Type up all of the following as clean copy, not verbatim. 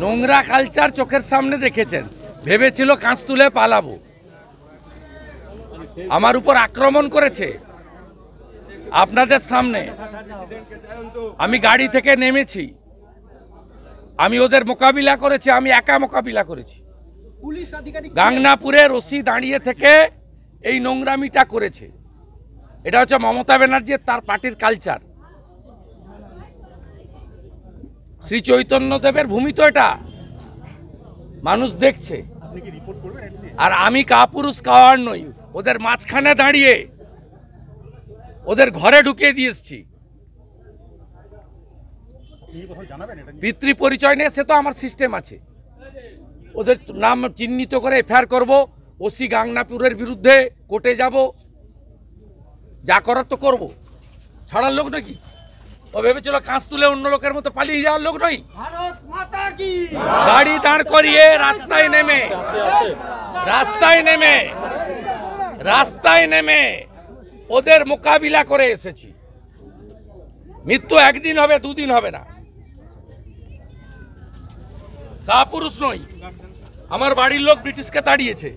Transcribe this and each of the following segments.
নোংরা কালচার চোখের সামনে দেখেছেন, ভেবেছিল কাঁচ তুলে পালাবো, আমার উপর আক্রমণ করেছে আপনাদের সামনে। আমি গাড়ি থেকে নেমেছি, আমি ওদের মোকাবিলা করেছি, আমি একা মোকাবিলা করেছি। গাংনাপুরে রশি দাঁড়িয়ে থেকে এই নোংরামিটা করেছে। এটা হচ্ছে মমতা ব্যানার্জি, তার পার্টির কালচার। শ্রী চৈতন্য দেবের ভূমি তো এটা, মানুষ দেখছে। আর আমি কাপুরুষ কাওয়ার নই, ওদের মাঝখানে দাঁড়িয়ে ওদের ঘরে ঢুকিয়ে দিয়ে এসছি। পিতৃ পরিচয় নিয়ে সে তো আমার সিস্টেম আছে, ওদের নাম চিহ্নিত করে এফআইআর করবো, ওসি গাংনাপুরের বিরুদ্ধে কোর্টে যাব, যা করার তো করবো। ছাড়ার লোক নাকি? ও ভেবেছিল কাঁচ তুলে অন্য লোকের মতো পালিয়ে যাওয়ার লোক নই। গাড়ি দাঁড় করিয়ে রাস্তায় নেমে ওদের মোকাবিলা করে এসেছি। মৃত্যু একদিন হবে, দুদিন হবে না। কাপুরুষ নই, আমার বাড়ির লোক ব্রিটিশকে তাড়িয়েছে,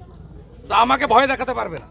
তা আমাকে ভয় দেখাতে পারবে না।